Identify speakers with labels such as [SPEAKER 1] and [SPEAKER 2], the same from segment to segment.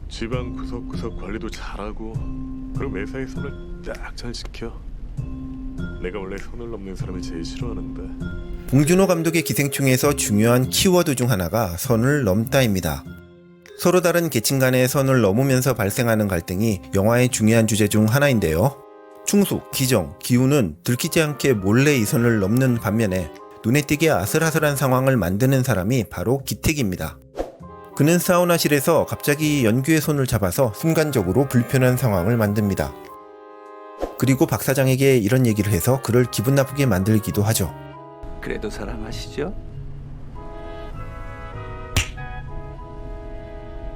[SPEAKER 1] 집안 구석구석 관리도 잘하고 그리고 매사에 손을 딱 잘 지켜. 내가 원래 선을 넘는 사람을 제일 싫어하는데.
[SPEAKER 2] 봉준호 감독의 기생충에서 중요한 키워드 중 하나가 선을 넘다입니다. 서로 다른 계층 간의 선을 넘으면서 발생하는 갈등이 영화의 중요한 주제 중 하나인데요. 충숙, 기정, 기우는 들키지 않게 몰래 이 선을 넘는 반면에 눈에 띄게 아슬아슬한 상황을 만드는 사람이 바로 기택입니다. 그는 사우나실에서 갑자기 연규의 손을 잡아서 순간적으로 불편한 상황을 만듭니다. 그리고 박 사장에게 이런 얘기를 해서 그를 기분 나쁘게 만들기도 하죠.
[SPEAKER 3] 그래도 사랑하시죠?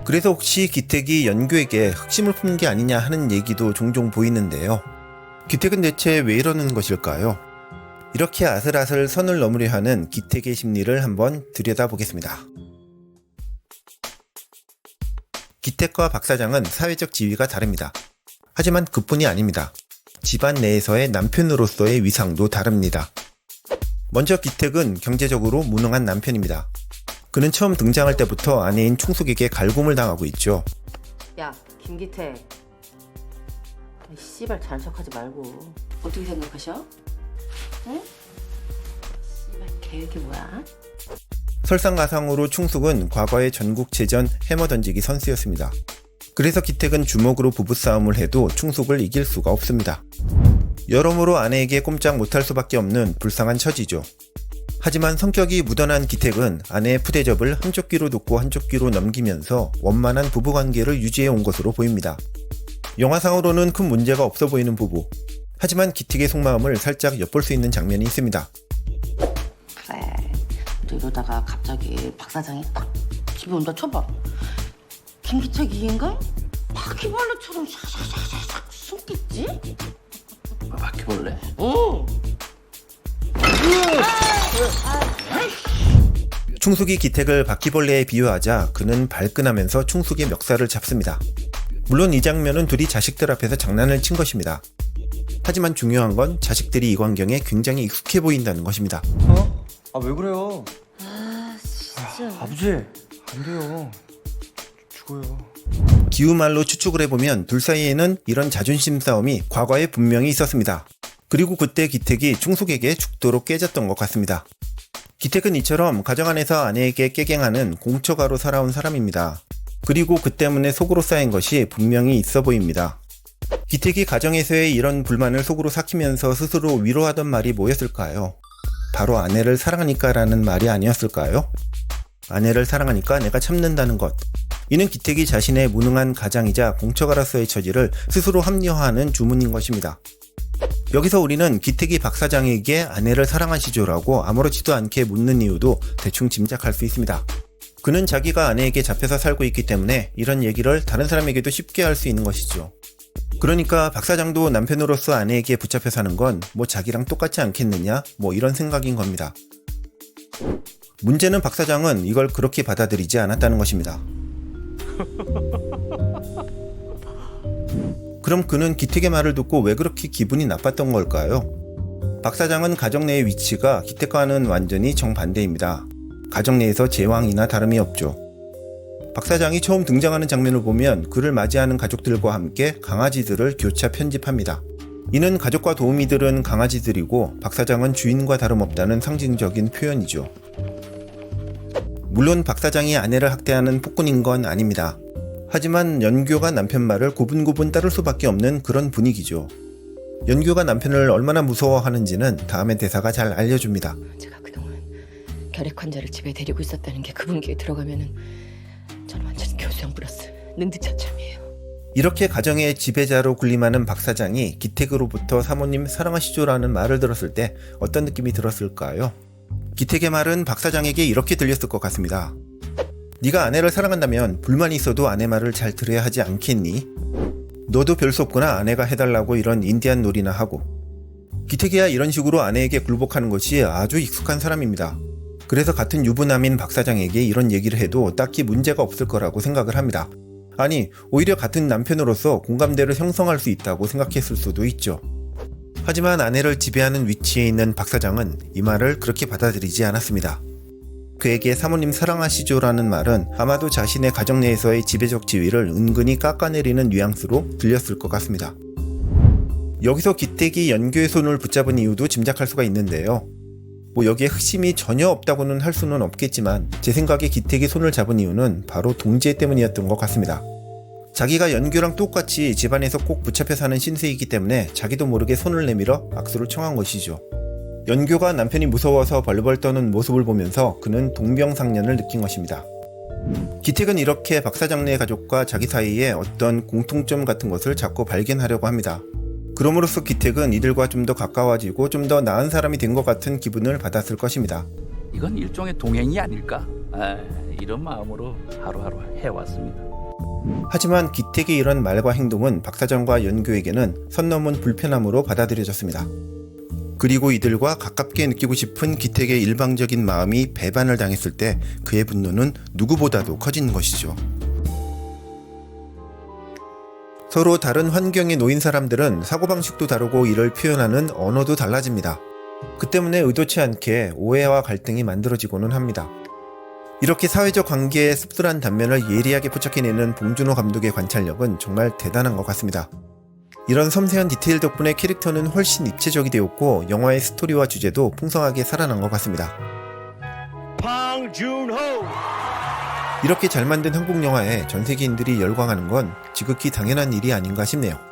[SPEAKER 2] 그래서 혹시 기택이 연규에게 흑심을 푼 게 아니냐 하는 얘기도 종종 보이는데요. 기택은 대체 왜 이러는 것일까요? 이렇게 아슬아슬 선을 넘으려 하는 기택의 심리를 한번 들여다보겠습니다. 기택과 박 사장은 사회적 지위가 다릅니다. 하지만 그뿐이 아닙니다. 집안 내에서의 남편으로서의 위상도 다릅니다. 먼저 기택은 경제적으로 무능한 남편입니다. 그는 처음 등장할 때부터 아내인 충숙에게 갈굼을 당하고 있죠.
[SPEAKER 4] 야, 김기태. 씨발 자는 척하지 말고 어떻게 생각하셔? 응? 씨발 계획이 뭐야?
[SPEAKER 2] 설상가상으로 충숙은 과거의 전국체전 해머 던지기 선수였습니다. 그래서 기택은 주먹으로 부부싸움을 해도 충숙을 이길 수가 없습니다. 여러모로 아내에게 꼼짝 못할 수밖에 없는 불쌍한 처지죠. 하지만 성격이 무던한 기택은 아내의 푸대접을 한쪽 귀로 듣고 한쪽 귀로 넘기면서 원만한 부부관계를 유지해 온 것으로 보입니다. 영화상으로는 큰 문제가 없어 보이는 부부. 하지만 기택의 속마음을 살짝 엿볼 수 있는 장면이 있습니다.
[SPEAKER 4] 그래. 또 이러다가 갑자기 박 사장이 딱 집에 온다 쳐봐. 김기택 이 인간 바퀴벌레처럼 샤샤샤샤 숨겠지?
[SPEAKER 3] 바퀴벌레?
[SPEAKER 4] 응.
[SPEAKER 2] 충숙이 기택을 바퀴벌레에 비유하자 그는 발끈하면서 충숙의 멱살을 잡습니다. 물론 이 장면은 둘이 자식들 앞에서 장난을 친 것입니다. 하지만 중요한 건 자식들이 이 광경에 굉장히 익숙해 보인다는 것입니다.
[SPEAKER 5] 어? 아 왜 그래요?
[SPEAKER 4] 아 진짜.
[SPEAKER 5] 아버지 안 돼요. 죽어요.
[SPEAKER 2] 기우말로 추측을 해보면 둘 사이에는 이런 자존심 싸움이 과거에 분명히 있었습니다. 그리고 그때 기택이 충숙에게 죽도록 깨졌던 것 같습니다. 기택은 이처럼 가정 안에서 아내에게 깨갱하는 공처가로 살아온 사람입니다. 그리고 그 때문에 속으로 쌓인 것이 분명히 있어 보입니다. 기택이 가정에서의 이런 불만을 속으로 삭히면서 스스로 위로하던 말이 뭐였을까요? 바로 아내를 사랑하니까 라는 말이 아니었을까요? 아내를 사랑하니까 내가 참는다는 것. 이는 기택이 자신의 무능한 가장이자 공처가로서의 처지를 스스로 합리화하는 주문인 것입니다. 여기서 우리는 기택이 박 사장에게 아내를 사랑하시죠라고 아무렇지도 않게 묻는 이유도 대충 짐작할 수 있습니다. 그는 자기가 아내에게 잡혀서 살고 있기 때문에 이런 얘기를 다른 사람에게도 쉽게 할 수 있는 것이죠. 그러니까 박 사장도 남편으로서 아내에게 붙잡혀 사는 건 뭐 자기랑 똑같지 않겠느냐 뭐 이런 생각인 겁니다. 문제는 박 사장은 이걸 그렇게 받아들이지 않았다는 것입니다. 그럼 그는 기택의 말을 듣고 왜 그렇게 기분이 나빴던 걸까요? 박 사장은 가정 내의 위치가 기택과는 완전히 정반대입니다. 가정 내에서 제왕이나 다름이 없죠. 박 사장이 처음 등장하는 장면을 보면 그를 맞이하는 가족들과 함께 강아지들을 교차 편집합니다. 이는 가족과 도우미 들은 강아지들이고 박 사장은 주인과 다름없다는 상징적인 표현이죠. 물론 박 사장이 아내를 학대하는 폭군인 건 아닙니다. 하지만 연규가 남편 말을 고분고분 따를 수밖에 없는 그런 분위기죠. 연규가 남편을 얼마나 무서워하는지는 다음의 대사가 잘 알려줍니다.
[SPEAKER 6] 제가 그동안 결핵 환자를 집에 데리고 있었다는 게 그 분기에 들어가면은 저는 완전 교수형 플러스 능지처참이에요.
[SPEAKER 2] 이렇게 가정의 지배자로 군림하는 박 사장이 기택으로부터 사모님 사랑하시죠라는 말을 들었을 때 어떤 느낌이 들었을까요? 기택의 말은 박 사장에게 이렇게 들렸을 것 같습니다. 네가 아내를 사랑한다면 불만이 있어도 아내 말을 잘 들어야 하지 않겠니? 너도 별 수 없구나 아내가 해달라고 이런 인디안 놀이나 하고. 기택이야 이런 식으로 아내에게 굴복하는 것이 아주 익숙한 사람입니다. 그래서 같은 유부남인 박 사장에게 이런 얘기를 해도 딱히 문제가 없을 거라고 생각을 합니다. 아니 오히려 같은 남편으로서 공감대를 형성할 수 있다고 생각했을 수도 있죠. 하지만 아내를 지배하는 위치에 있는 박 사장은 이 말을 그렇게 받아들이지 않았습니다. 그에게 사모님 사랑하시죠라는 말은 아마도 자신의 가정 내에서의 지배적 지위를 은근히 깎아내리는 뉘앙스로 들렸을 것 같습니다. 여기서 기택이 연규의 손을 붙잡은 이유도 짐작할 수가 있는데요. 여기에 흑심이 전혀 없다고는 할 수는 없겠지만 제 생각에 기택이 손을 잡은 이유는 바로 동지애 때문이었던 것 같습니다. 자기가 연규랑 똑같이 집안에서 꼭 붙잡혀 사는 신세이기 때문에 자기도 모르게 손을 내밀어 악수를 청한 것이죠. 연규가 남편이 무서워서 벌벌 떠는 모습을 보면서 그는 동병상련을 느낀 것입니다. 기택은 이렇게 박사장네의 가족과 자기 사이에 어떤 공통점 같은 것을 자꾸 발견하려고 합니다. 그럼으로써 기택은 이들과 좀 더 가까워지고 좀 더 나은 사람이 된 것 같은 기분을 받았을 것입니다.
[SPEAKER 3] 이건 일종의 동행이 아닐까? 이런 마음으로 하루하루 해왔습니다.
[SPEAKER 2] 하지만 기택의 이런 말과 행동은 박사장과 연규에게는 선 넘은 불편함으로 받아들여졌습니다. 그리고 이들과 가깝게 느끼고 싶은 기택의 일방적인 마음이 배반을 당했을 때 그의 분노는 누구보다도 커진 것이죠. 서로 다른 환경에 놓인 사람들은 사고방식도 다르고 이를 표현하는 언어도 달라집니다. 그 때문에 의도치 않게 오해와 갈등이 만들어지고는 합니다. 이렇게 사회적 관계의 씁쓸한 단면을 예리하게 포착해내는 봉준호 감독의 관찰력은 정말 대단한 것 같습니다. 이런 섬세한 디테일 덕분에 캐릭터는 훨씬 입체적이 되었고 영화의 스토리와 주제도 풍성하게 살아난 것 같습니다.
[SPEAKER 7] 방준호!
[SPEAKER 2] 이렇게 잘 만든 한국 영화에 전 세계인들이 열광하는 건 지극히 당연한 일이 아닌가 싶네요.